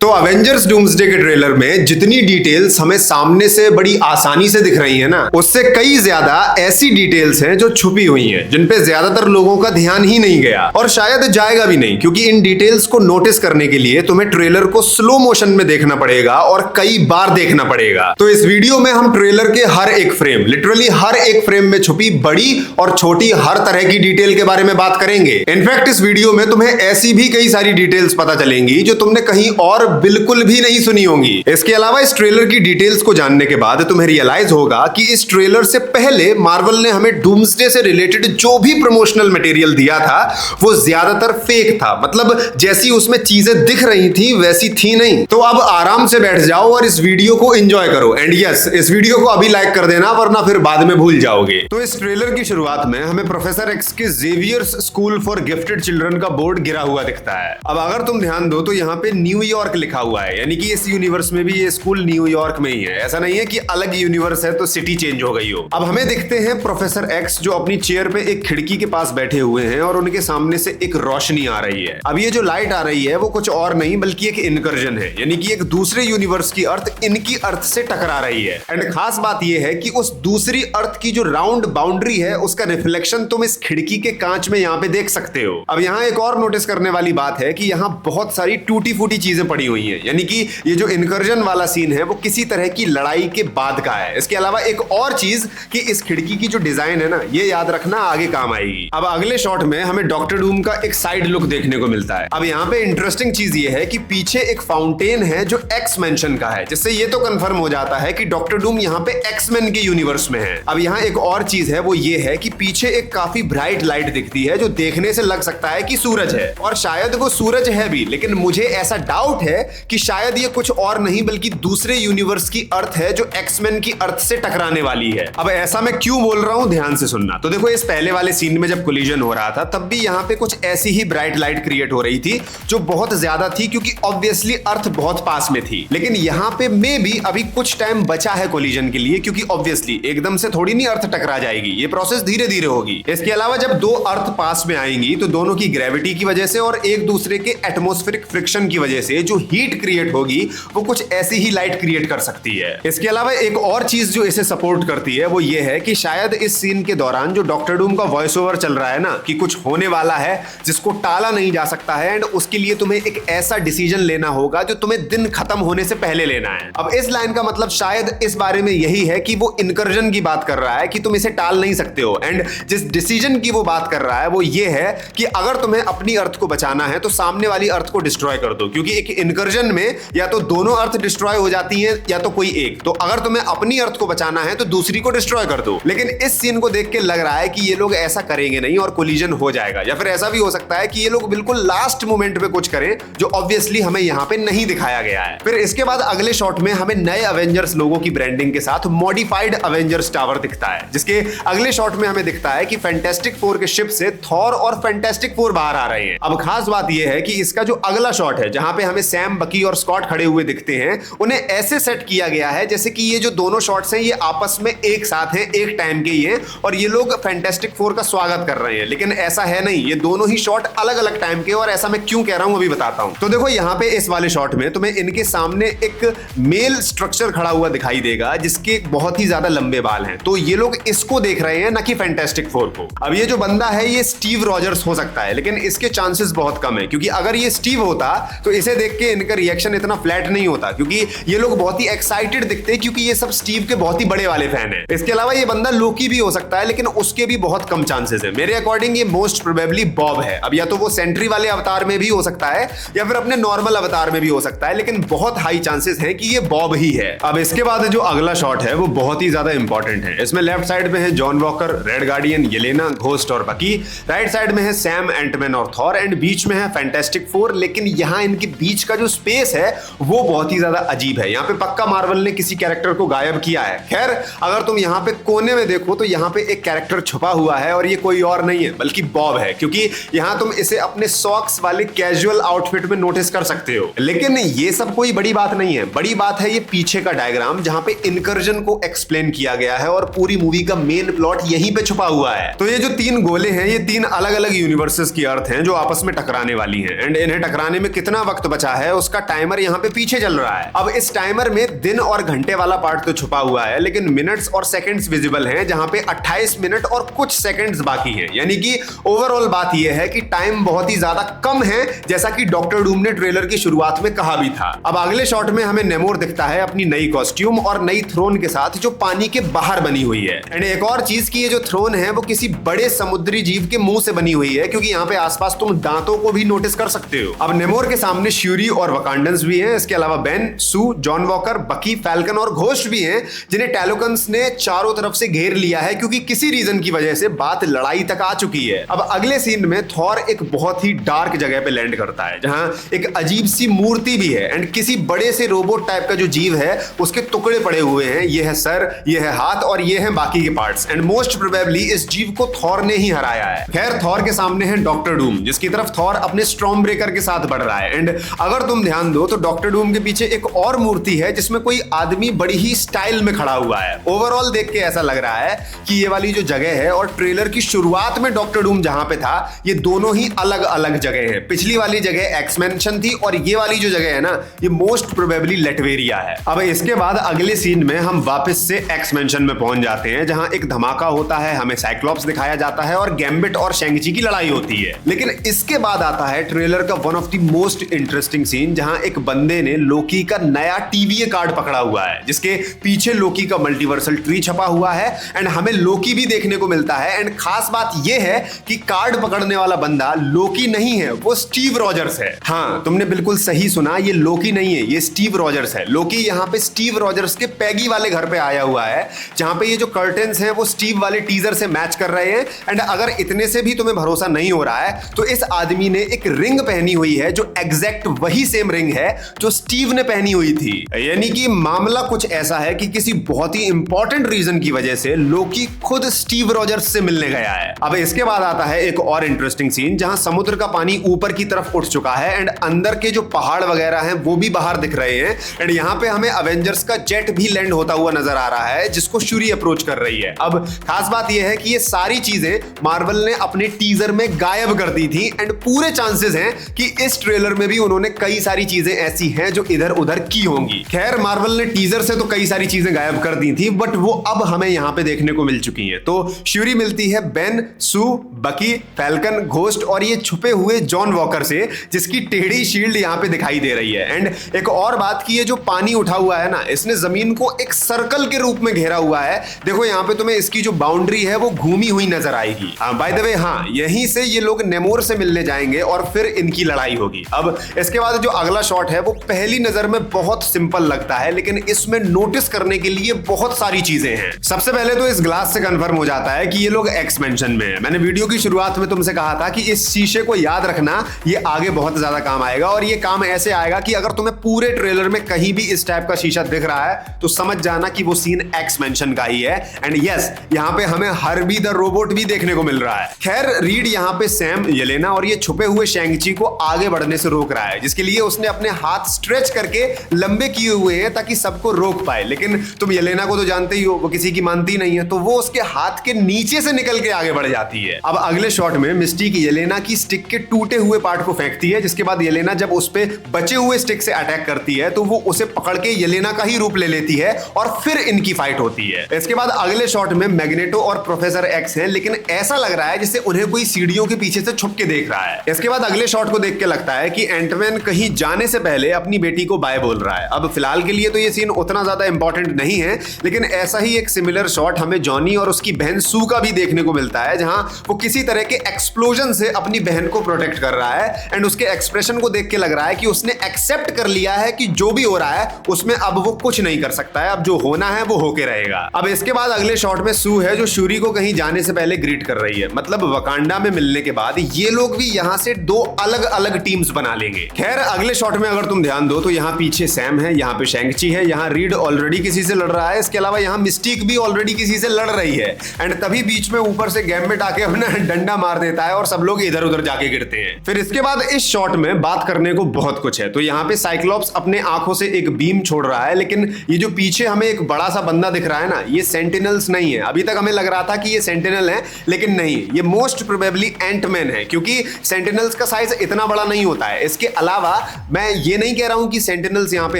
तो Avengers doomsday के trailer में जितनी डिटेल्स हमें सामने से बड़ी आसानी से दिख रही है ना, उससे कई ज्यादा ऐसी डिटेल्स हैं जो छुपी हुई हैं, जिन पे ज्यादातर लोगों का ध्यान ही नहीं गया और शायद जाएगा भी नहीं, क्योंकि इन डिटेल्स को नोटिस करने के लिए तुम्हें ट्रेलर को स्लो मोशन में देखना पड़ेगा और कई बार देखना पड़ेगा। तो इस वीडियो में हम ट्रेलर के हर एक फ्रेम, लिटरली हर एक फ्रेम में छुपी बड़ी और छोटी हर तरह की डिटेल के बारे में बात करेंगे। इनफैक्ट इस वीडियो में तुम्हें ऐसी भी कई सारी डिटेल्स पता चलेंगी जो तुमने कहीं और बिल्कुल भी नहीं सुनी होंगी। इसके अलावा इस ट्रेलर की डिटेल्स को जानने के बाद तुम्हें रियलाइज होगा कि इस ट्रेलर से पहले मार्वल ने हमें डूम्सडे से रिलेटेड जो भी प्रमोशनल मटेरियल दिया था वो ज्यादातर फेक था। मतलब जैसी उसमें चीजें दिख रही थी वैसी थी नहीं। तो अब आराम से बैठ जाओ और इस वीडियो को एंजॉय करो। एंड यस, इस वीडियो को अभी लाइक कर देना, वरना फिर बाद में भूल जाओगे। तो इस ट्रेलर की शुरुआत में हमें प्रोफेसर एक्स के Xavier's school for gifted children का बोर्ड गिरा हुआ दिखता है। अब अगर तुम ध्यान दो तो यहाँ पे न्यूयॉर्क लिखा हुआ है, यानी कि इस यूनिवर्स में भी ये स्कूल न्यूयॉर्क में ही है। ऐसा नहीं है कि अलग यूनिवर्स है तो सिटी चेंज हो गई हो। अब हमें दिखते हैं प्रोफेसर एक्स जो अपनी चेयर पे एक खिड़की के पास बैठे हुए हैं और उनके सामने से एक रोशनी आ रही है। अब ये जो लाइट आ रही है वो कुछ और नहीं बल्कि एक इनकर्जन है, यानी कि एक दूसरे यूनिवर्स की अर्थ इनकी अर्थ से टकरा रही है। एंड खास बात ये है कि उस दूसरी अर्थ की जो राउंड बाउंड्री है उसका रिफ्लेक्शन तुम इस खिड़की के कांच में यहाँ पे देख सकते हो। अब यहाँ एक और नोटिस करने वाली बात है कि यहाँ बहुत सारी टूटी फूटी चीजें पड़ी हुई हैं, यानी कि ये जो इनकर्जन वाला सीन है वो किसी तरह की लड़ाई के बाद का है। इसके अलावा एक और चीज कि इस खिड़की की जो डिजाइन है ना, ये याद रखना आगे काम आएगी। अब अगले शॉट में हमें डॉक्टर डूम का एक साइड लुक देखने को मिलता है। अब यहाँ पे इंटरेस्टिंग चीज ये है कि पीछे एक फाउंटेन है जो एक्स मेंशन का है, जिससे ये तो कंफर्म हो जाता है कि डॉक्टर डूम यहाँ पे एक्समैन के यूनिवर्स में है। अब यहाँ एक और चीज है, वो ये है कि पीछे एक काफी ब्राइट लाइट दिखती है जो देखने से लग सकता है कि सूरज है, और शायद वो सूरज है भी, लेकिन मुझे ऐसा डाउट है कि शायद ये कुछ और नहीं बल्कि दूसरे यूनिवर्स की अर्थ है जो एक्समैन की अर्थ से टकराने वाली है। अब ऐसा मैं क्यों बोल रहा हूं, ध्यान से सुनना। तो देखो, इस पहले वाले सीन में जब कोलिजन हो रहा था तब भी यहाँ पे कुछ ऐसी ही ब्राइट लाइट क्रिएट हो रही थी जो बहुत ज्यादा थी, क्योंकि ऑब्वियसली अर्थ बहुत पास में थी। लेकिन यहाँ पे मे भी अभी कुछ टाइम बचा है कोलिजन के लिए, क्योंकि ऑब्वियसली एकदम से थोड़ी नहीं अर्थ टकरा जाएगी, ये प्रोसेस धीरे धीरे होगी। इसके अलावा जब दो अर्थ पास में आएंगी तो दोनों की ग्रेविटी की वजह से और एक दूसरे के एटमॉस्फेरिक फ्रिक्शन की वजह से जो हीट क्रिएट होगी वो कुछ ऐसी ही लाइट क्रिएट कर सकती है। इसके अलावा एक और चीज जो इसे सपोर्ट करती है वो ये है कि शायद इस सीन के दौरान जो डॉक्टर डूम का वॉइस ओवर चल रहा है ना, कि कुछ होने वाला है जिसको टाला नहीं जा सकता है, एंड उसके लिए तुम्हें एक ऐसा डिसीजन लेना होगा जो तुम्हें दिन खत्म होने से पहले लेना है। अब इस लाइन का मतलब शायद इस बारे में यही है कि वो इनकर्जन की बात कर रहा है कि तुम इसे टाल नहीं सकते हो, एंड जिस डिसीजन की वो बात कर रहा है वो ये है कि अगर तुम्हें अपनी अर्थ को बचाना है तो सामने वाली अर्थ को डिस्ट्रॉय कर दो, क्योंकि एक इनकर्जन में या तो दोनों अर्थ डिस्ट्रॉय हो जाती है या तो कोई एक। तो अगर तुम्हें अपनी अर्थ को बचाना है तो दूसरी को डिस्ट्रॉय कर दो। लेकिन इस सीन को देख के लग रहा है कि ये लोग ऐसा करेंगे नहीं और कोलिजन हो जाएगा, या फिर ऐसा भी हो सकता है कि ये लोग बिल्कुल लास्ट मोमेंट पे कुछ करें जो ऑब्वियसली हमें यहाँ पे नहीं दिखाया गया है। फिर इसके बाद अगले शॉट में हमें नए अवेंजर्स लोगों की ब्रांडिंग के साथ मॉडिफाइड अवेंजर्स टावर दिखता है, जिसके अगले शॉट में हमें दिखता है कि फैंटास्टिक फोर के शिप से थॉर और फैंटास्टिक फोर बाहर आ रहे हैं। अब खास बात यह है कि इसका जो अगला शॉट है जहां पे हमें सैम, बकी और स्कॉट खड़े हुए दिखते हैं, उन्हें ऐसे सेट किया गया है जैसे कि ये जो दोनों शॉट्स हैं ये आपस में एक साथ हैं, एक टाइम के ही हैं, और ये लोग फैंटास्टिक फोर का स्वागत कर रहे हैं। लेकिन ऐसा है नहीं, ये दोनों ही शॉट अलग अलग टाइम के, और ऐसा मैं क्यों कह रहा हूं अभी बताता हूं। तो देखो, यहाँ पे इस वाले शॉट में तुम्हें इनके सामने एक मेल स्ट्रक्चर खड़ा हुआ दिखाई देगा जिसके बहुत ही ज्यादा लंबे बाल हैं। तो ये लोग इसको देख रहे हैं, ना कि फैंटास्टिक फोर को। अब ये जो बंदा है ये स्टीव रॉजर्स हो सकता है, लेकिन इसके चांसेस बहुत कम है, क्योंकि अगर ये स्टीव होता तो इसे देख के इनका रिएक्शन इतना फ्लैट नहीं होता, क्योंकि ये लोग बहुत ही एक्साइटेड दिखते हैं, क्योंकि ये सब स्टीव के बहुत ही बड़े वाले फैन हैं। इसके अलावा ये बंदा लोकी भी हो सकता है, लेकिन उसके भी बहुत कम चांसेस है। मेरे अकॉर्डिंग ये मोस्ट प्रोबेबली बॉब है। अब या तो वो सेंट्री वाले अवतार में भी हो सकता है या फिर अपने नॉर्मल अवतार में भी हो सकता है, लेकिन बहुत हाई चांसेस है कि ये बॉब ही है। अब इसके बाद जो अगला शॉट है वो बहुत ही ज्यादा इंपॉर्टेंट है। इसमें लेफ्ट साइड में है John Walker, Red Guardian, Yelena, Ghost और बकी। राइट साइड में है सैम, एंटमैन और थॉर, एंड बीच में है फैंटास्टिक फोर। लेकिन यहाँ इनके बीच का जो स्पेस है वो बहुत ही ज्यादा अजीब है। यहाँ पे पक्का मार्वल ने किसी कैरेक्टर को गायब किया है। खैर, अगर तुम यहाँ पे कोने में देखो तो यहाँ पे एक कैरेक्टर छुपा हुआ है, और ये कोई और नहीं है बल्कि बॉब है, क्योंकि यहाँ तुम इसे अपने सॉक्स वाले कैजुअल आउटफिट में नोटिस कर सकते हो। लेकिन ये सब कोई बड़ी बात नहीं है। बड़ी बात है ये पीछे का डायग्राम, जहाँ पे इनकर्जन को एक्सप्लेन किया गया है और पूरी मूवी का मेन प्लॉट यहीं पे छुपा हुआ है। तो ये जो तीन गोले हैं ये तीन अलग अलग यूनिवर्सेस की अर्थ हैं जो आपस में टकराने वाली हैं, एंड इन्हें टकराने में कितना वक्त बचा है है उसका टाइमर यहाँ पे पीछे चल रहा है। अब इस टाइमर में दिन और घंटे वाला पार्ट तो छुपा हुआ है, लेकिन मिनट्स और सेकंड्स विजिबल हैं, जहां पे 28 मिनट और कुछ सेकंड्स बाकी हैं। यानी कि ओवरऑल बात यह है कि टाइम बहुत ही ज्यादा कम है, जैसा कि डॉक्टर डूम ने ट्रेलर की शुरुआत में कहा भी था। अब अगले शॉट में हमें नेमोर दिखता है अपनी नई कॉस्ट्यूम और नई थ्रोन के साथ, जो पानी के बाहर बनी हुई है। एंड एक और चीज की ये जो थ्रोन है वो किसी बड़े समुद्री जीव के मुंह से बनी हुई है, क्योंकि यहाँ पे आसपास तुम दांतों को भी नोटिस कर सकते हो। अब नेमोर के सामने श्यूरी और वकांडन्स भी हैं। इसके अलावा बेन, सू, जॉन वॉकर, बकी, फैल्कन और घोस्ट भी हैं, जिन्हें टैलोकन्स ने चारों तरफ से घेर लिया है, क्योंकि किसी रीजन की वजह से बात लड़ाई तक आ चुकी है। अब अगले सीन में थॉर एक बहुत ही डार्क जगह पे लैंड करता है, जहां एक अजीब सी मूर्ति भी है एंड किसी बड़े से रोबोट टाइप का जो जीव है उसके टुकड़े पड़े हुए हैं। ये है सर, ये है हाथ और ये है बाकी के पार्ट्स। एंड मोस्ट प्रोबेबली इस जीव को थॉर ने ही हराया है। खैर, थॉर के सामने है डॉक्टर डूम, जिसकी तरफ थॉर अपने स्टॉर्म ब्रेकर के साथ बढ़ रहा है। एंड अगर तुम ध्यान दो तो डॉक्टर डूम के पीछे एक और मूर्ति है, जिसमें कोई आदमी बड़ी ही स्टाइल में खड़ा हुआ है। ओवरऑल देख के ऐसा लग रहा है कि ये वाली जो जगह है और ट्रेलर की शुरुआत में डॉक्टर डूम जहां पे था, ये दोनों ही अलग अलग जगह है। पिछली वाली जगह एक्स मैंशन थी और ये वाली जो जगह है ना, ये मोस्ट प्रोबेबली लेटवेरिया है। अब इसके बाद अगले सीन में हम वापस से एक्स मैंशन में पहुंच जाते हैं, जहां एक धमाका होता है, हमें साइक्लॉप्स दिखाया जाता है और गैम्बिट और शेंग-ची की लड़ाई होती है। लेकिन इसके बाद आता है ट्रेलर का one of the most interesting scene, जहां एक बंदे ने लोकी का नया टीवीए कार्ड पकड़ा हुआ है, जिसके पीछे लोकी का मल्टीवर्सल ट्री छपा हुआ है एंड हमें लोकी भी देखने को मिलता है। एंड खास बात यह है कि कार्ड पकड़ने वाला बंदा लोकी नहीं है, वो स्टीव रॉजर्स है। हाँ, तुमने बिल्कुल सही सुना, ये लोकी नहीं है, ये स्टीव रॉजर्स है। लोकी यहाँ पे स्टीव रॉजर्स के पैगी वाले घर पे आया हुआ है, जहां पे ये जो कर्टेन्स हैं वो स्टीव वाले टीजर से मैच कर रहे हैं। एंड अगर इतने से भी तुम्हें भरोसा नहीं हो रहा है तो इस आदमी ने एक रिंग पहनी हुई है, जो एग्जैक्ट वही सेम रिंग है जो स्टीव ने पहनी हुई थी। यानी कि मामला कुछ ऐसा है कि किसी बहुत ही इंपॉर्टेंट रीजन की वजह से लोकी खुद स्टीव रॉजर्स से मिलने गया है। अब इसके बाद आता है एक और इंटरेस्टिंग सीन, जहां समुद्र का पानी ऊपर की तरफ उठ चुका है एंड अंदर के जो पहाड़ वगैरह हैं वो भी बाहर दिख रहे हैं। एंड यहाँ पे हमें अवेंजर्स का जेट भी लैंड होता हुआ नजर आ रहा है, जिसको शूरी अप्रोच कर रही है। अब खास बात यह है कि ये सारी चीजें मार्वल ने अपने टीजर में गायब कर दी थी एंड पूरे चांसेस हैं कि इस ट्रेलर में भी उन्होंने कई सारी चीजें ऐसी हैं जो इधर उधर की होंगी। खैर, मार्वल ने टीजर से तो कई सारी चीजें गायब कर दी थी, बट वो अब हमें यहाँ पे देखने को मिल चुकी हैं। तो श्यूरी मिलती है बेन, सू, बकी, फैल्कन, घोस्ट और ये छुपे हुए जॉन वॉकर से, जिसकी टेढ़ी शील्ड यहाँ पे दिखाई दे रही है। एंड एक और बात की, ये जो पानी उठा हुआ है ना, इसने जमीन को एक सर्कल के रूप में घेरा हुआ है। देखो यहाँ पे तुम्हें इसकी जो बाउंड्री है वो घूमी हुई नजर आएगी। बाय द वे, हाँ, यहीं से ये लोग नेमोर से मिलने जाएंगे और फिर इनकी लड़ाई होगी। अब इसके बाद जो अगला शॉट है वो पहली नजर में बहुत सिंपल लगता है, लेकिन इसमें नोटिस करने के लिए बहुत सारी चीजें हैं। सबसे पहले तो इस ग्लास से कंफर्म हो जाता है कि ये लोग एक्स मैंशन में है। मैंने वीडियो की शुरुआत में तुमसे कहा था कि इस शीशे को याद रखना, ये आगे बहुत ज्यादा काम आएगा। और ये काम ऐसे आएगा कि अगर तुम्हें पूरे ट्रेलर में कहीं भी इस टाइप का शीशा दिख रहा है तो समझ जाना कि वो सीन एक्स मैंशन का ही है। एंड यस, यहाँ पे हमें हर्बी द रोबोट भी देखने को मिल रहा है। खैर, रीड यहाँ पे सैम, येलेना और ये छुपे हुए शेंग-ची को आगे बढ़ने से रोक रहा है, जिसके लिए उसने अपने हाथ स्ट्रेच करके लंबे किए हुए हैं ताकि सबको रोक पाए। लेकिन तुम येलेना को तो जानते ही हो, वो किसी की मानती नहीं है, तो वो उसके हाथ के नीचे से निकल के आगे बढ़ जाती है। अब अगले शॉट में मिस्टिक येलेना की स्टिक के टूटे हुए पार्ट को फेंकती है, जिसके बाद येलेना जब उस पे बचे हुए स्टिक से अटैक करती है तो वो उसे पकड़ के येलेना का ही रूप ले लेती है और फिर इनकी फाइट होती है। इसके बाद अगले शॉट में मैग्नेटो और प्रोफेसर एक्स हैं, लेकिन ऐसा लग रहा है जैसे उन्हें कोई सीढ़ियों के पीछे से छुप के देख रहा है। इसके बाद अगले शॉट को देख के लगता है कि एंटमैन कहीं जाने से पहले अपनी बेटी को बाय बोल रहा है। अब फिलहाल के लिए तो ये सीन उतना ज्यादा इंपॉर्टेंट नहीं है, लेकिन ऐसा ही एक सिमिलर शॉट हमें जॉनी और उसकी बहन सू का भी देखने को मिलता है, जहां वो किसी तरह के एक्सप्लोजन से अपनी बहन को प्रोटेक्ट कर रहा है। एंड उसके एक्सप्रेशन को देख के लग रहा है कि उसने एक्सेप्ट कर लिया है कि जो भी हो रहा है उसमें अब वो कुछ नहीं कर सकता है, अब जो होना है वो होके रहेगा। अब इसके बाद अगले शॉट में सू है, जो शूरी को कहीं जाने से पहले ग्रीट कर रही है। मतलब वकांडा में मिलने के बाद ये लोग भी यहां से दो अलग अलग टीम्स बना लेंगे। खैर, अगले शॉट में अगर तुम ध्यान दो तो यहाँ पीछे सैम है, यहाँ पे शेंग-ची है, यहाँ रीड ऑलरेडी किसी से लड़ रहा है, इसके अलावा यहाँ मिस्टिक भी ऑलरेडी किसी से लड़ रही है। एंड तभी बीच में ऊपर से गैम्बिट आके अपना डंडा मार देता है और सब लोग इधर उधर जाके गिरते हैं। फिर इसके बाद इस शॉट में बात करने को बहुत कुछ है। तो यहाँ पे साइक्लॉप्स अपने आंखों से एक बीम छोड़ रहा है, लेकिन ये जो पीछे हमें एक बड़ा सा बंदा दिख रहा है ना, ये सेंटिनल्स नहीं है। अभी तक हमें लग रहा था कि ये सेंटिनल है, लेकिन नहीं, ये मोस्ट प्रोबेबली एंटमैन है, क्योंकि सेंटिनल्स का साइज इतना बड़ा नहीं होता है। इसके अलावा मैं ये नहीं कह रहा हूं कि सेंटिनल्स यहां पे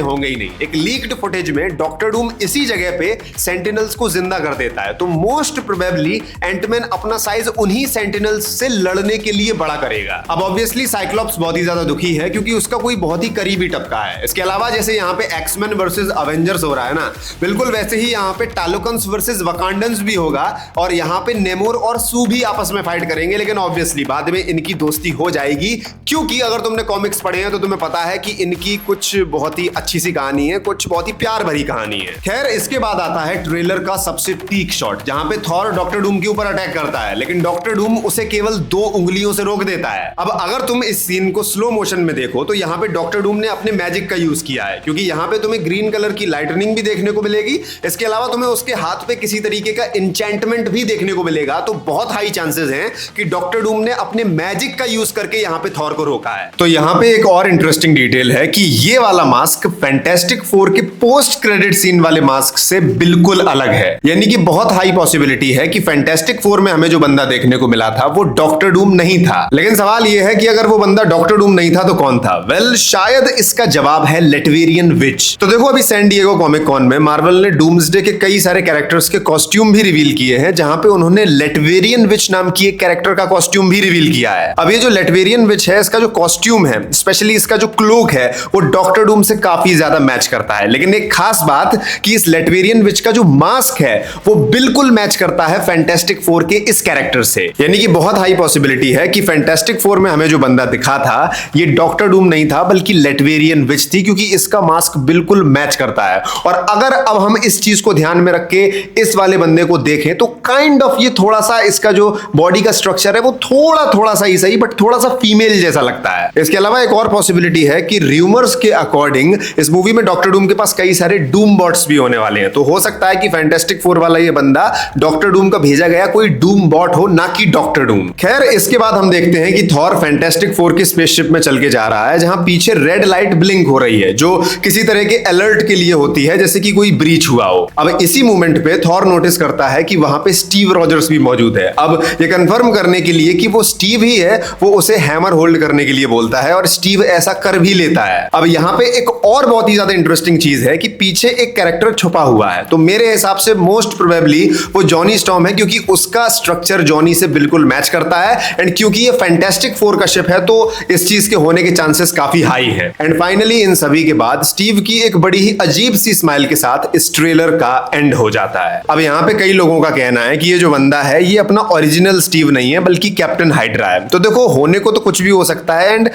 होंगे ही नहीं। एक लीक्ड फुटेज में डॉक्टर डूम इसी जगह पे सेंटिनल्स को जिंदा कर देता है, तो मोस्ट प्रोबेबली एंटमैन अपना साइज उन्हीं सेंटिनल्स से लड़ने के लिए बड़ा करेगा। अब ऑब्वियसली साइक्लॉप्स बहुत ही ज्यादा दुखी है क्योंकि उसका कोई बहुत ही करीबी टपका है। इसके अलावा जैसे यहाँ पे एक्समैन वर्सेस अवेंजर्स हो रहा है ना, बिल्कुल वैसे ही यहाँ पे टालोकन्स वर्सेस वकांडन्स भी होगा और यहाँ पे नेमोर और सू भी आपस में फाइट करेंगे। लेकिन ऑब्वियसली बाद में इनकी दोस्ती हो जाएगी क्योंकि अगर तुमने कॉमिक्स पढ़े हैं तो तुम्हें पता है कि इनकी कुछ बहुत ही अच्छी सी कहानी है, कुछ बहुत ही प्यार भरी कहानी है। खैर, इसके बाद आता है ट्रेलर का सबसे पीक शॉट जहां पे थॉर डॉक्टर डूम के ऊपर अटैक करता है, लेकिन डॉक्टर डूम उसे केवल 2 उंगलियों से रोक देता है। अब अगर तुम इस सीन को स्लो मोशन में देखो तो यहाँ पे डॉक्टर डूम ने अपने मैजिक का यूज किया है क्योंकि यहाँ पे तुम्हें ग्रीन कलर की लाइटनिंग भी देखने को मिलेगी। इसके अलावा तुम्हें उसके हाथ पे किसी तरीके का इंचेंटमेंट भी देखने को मिलेगा, तो बहुत हाई चांसेस हैं कि डॉक्टर डूम ने अपने मैजिक का यूज करके यहाँ पे थॉर को रोका है। तो यहाँ पे एक और इंटरेस्टिंग डिटेल है कि ये वाला मास्क फैंटास्टिक फोर के पोस्ट क्रेडिट सीन वाले मास्क से बिल्कुल अलग है, यानी कि बहुत हाई पॉसिबिलिटी है कि फैंटास्टिक फोर में हमें जो बंदा देखने को मिला था वो डॉक्टर डूम नहीं था। लेकिन सवाल यह है कि अगर वो बंदा डॉक्टर डूम नहीं था तो कौन था? वेल, शायद इसका जवाब है लेटवेरियन विच। तो देखो, अभी सैन डिएगो कॉमिक कॉन में मार्वल ने डूम्सडे के कई सारे कैरेक्टर्स के कॉस्ट्यूम भी रिवील किए हैं, जहां पे उन्होंने लेटवेरियन विच नाम की एक कैरेक्टर का कॉस्ट्यूम भी रिवील किया है। अब ये जो लेटवेरियन विच है, इसका जो कॉस्ट्यूम है, स्पेशली इसका जो क्लोक है, वो डॉक्टर डूम से काफी ज्यादा मैच करता है। लेकिन एक खास बात कि इस लेटवेरियन विच का जो मास्क है वो बिल्कुल मैच करता है फैंटास्टिक फोर के इस कैरेक्टर से, यानी कि बहुत हाई पॉसिबिलिटी है कि फैंटास्टिक फोर में हमें जो बंदा दिखा था ये डॉक्टर डूम नहीं था बल्कि लेटवेरियन विच थी, क्योंकि इसका मास्क बिल्कुल मैच करता है। और अगर अब हम इस चीज को ध्यान में रख के इस वाले बंदे को देखें तो काइंड ऑफ ये थोड़ा सा इसका जो बॉडी का स्ट्रक्चर है वो थोड़ा सा ही सही बट थोड़ा सा फीमेल जैसा लगता है। इसके अलावा एक और पॉसिबिलिटी है कि रूमर्स के अकॉर्डिंग इस मूवी में डॉक्टर डूम के पास कई सारे डूम बॉट्स भी होने वाले हैं, तो हो सकता है कि फैंटास्टिक फोर वाला ये बंदा डॉक्टर डूम का भेजा गया कोई डूम बॉट हो, ना कि डॉक्टर डूम। खैर, इसके बाद हम देखते हैं कि थॉर फैंटास्टिक फोर की स्पेसशिप में चल के जा रहा है, जहां पीछे रेड लाइट ब्लिंक हो रही है जो किसी तरह के अलर्ट के लिए होती है, जैसे कि कोई ब्रीच हुआ हो। अब इसी मोमेंट पे थॉर नोटिस करता है कि वहां पे स्टीव रॉजर्स भी मौजूद है। अब ये कंफर्म करने के लिए कि वो स्टीव ही है, वो उसे हैमर होल्ड करने के लिए बोलता है और स्टीव ऐसा कर भी लेता है। अब यहाँ पे एक और बहुत ही ज्यादा इंटरेस्टिंग चीज है कि पीछे एक कैरेक्टर छुपा हुआ है, तो मेरे हिसाब से मोस्ट प्रोबेबली वो जॉनी स्टॉर्म है, क्योंकि उसका स्ट्रक्चर जॉनी से बिल्कुल मैच करता है एंड क्योंकि ये फैंटास्टिक फोर का शिप है तो इस चीज के होने के चांसेस काफी हाई है। एंड फाइनली इन सभी के बाद स्टीव की एक बड़ी ही अजीब सी स्माइल के साथ इस ट्रेलर का एंड हो जाता है। अब यहाँ पे कई लोगों का कहना है कि ये जो बंदा है ये अपना ओरिजिनल स्टीव नहीं है बल्कि कैप्टन हाइड्रा है। तो देखो, होने को तो कुछ भी हो सकता है एंड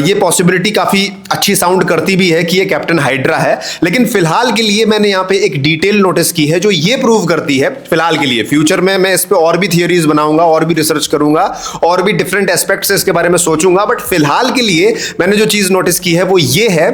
ये पॉसिबिलिटी काफी अच्छी साउंड करती भी है कि ये कैप्टन हाइड्रा है, लेकिन फिलहाल के लिए मैंने यहाँ पे एक डिटेल नोटिस की है जो ये प्रूव करती है, फिलहाल के लिए, फ्यूचर में मैं इस पे और भी थियरीज बनाऊंगा और भी रिसर्च करूंगा और भी डिफरेंट एस्पेक्ट्स इसके बारे में सोचूंगा, बट फिलहाल के लिए मैंने जो चीज नोटिस की है वो ये है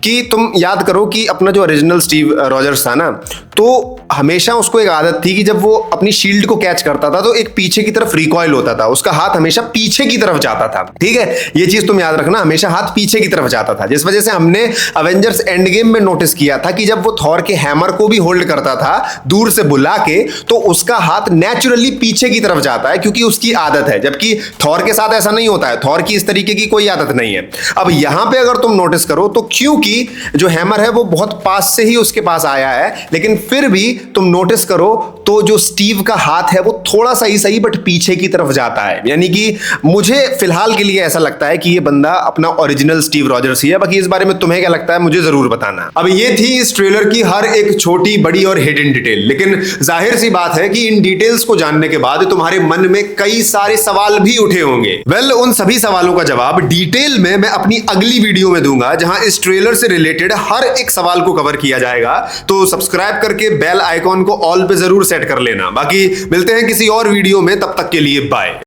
कि तुम याद करो कि अपना जो ओरिजिनल स्टीव रॉजर्स था ना, तो हमेशा उसको एक आदत थी कि जब वो अपनी शील्ड को कैच करता था तो एक पीछे की तरफ रिकॉइल होता था, उसका हाथ हमेशा पीछे की तरफ जाता था। ठीक है, ये चीज तुम याद रखना, हमेशा हाथ पीछे की तरफ जाता था, जिस वजह से हमने अवेंजर्स एंड गेम में नोटिस किया था कि जब वो थॉर के हैमर को भी होल्ड करता था दूर से बुला के, तो उसका हाथ नेचुरली पीछे की तरफ जाता है क्योंकि उसकी आदत है, जबकि थॉर के साथ ऐसा नहीं होता है, थॉर की इस तरीके की कोई आदत नहीं है। अब यहां पे अगर तुम नोटिस करो तो क्योंकि जो हैमर है वो बहुत पास से ही उसके पास आया है, लेकिन फिर भी तुम नोटिस करो तो जो स्टीव का हाथ है वो थोड़ा सा ही सही बट पीछे की तरफ जाता है, यानी कि मुझे फिलहाल के लिए ऐसा लगता है कि ये बंदा अपना ओरिजिनल स्टीव रॉजर्स ही है। बाकी इस बारे में तुम्हें क्या लगता है मुझे जरूर बताना। अब ये थी इस ट्रेलर की हर एक छोटी बड़ी और हिडन डिटेल, लेकिन जाहिर सी बात है कि इन डिटेल्स को जानने के बाद तुम्हारे मन में कई सारे सवाल भी उठे होंगे। वेल, उन सभी सवालों का जवाब डिटेल में मैं अपनी अगली वीडियो में दूंगा, जहां इस ट्रेलर से रिलेटेड हर एक सवाल को कवर किया जाएगा। तो सब्सक्राइब करके बेल आइकॉन को ऑल पे जरूर सेट कर लेना। बाकी मिलते हैं किसी और वीडियो में, तब तक के लिए बाय।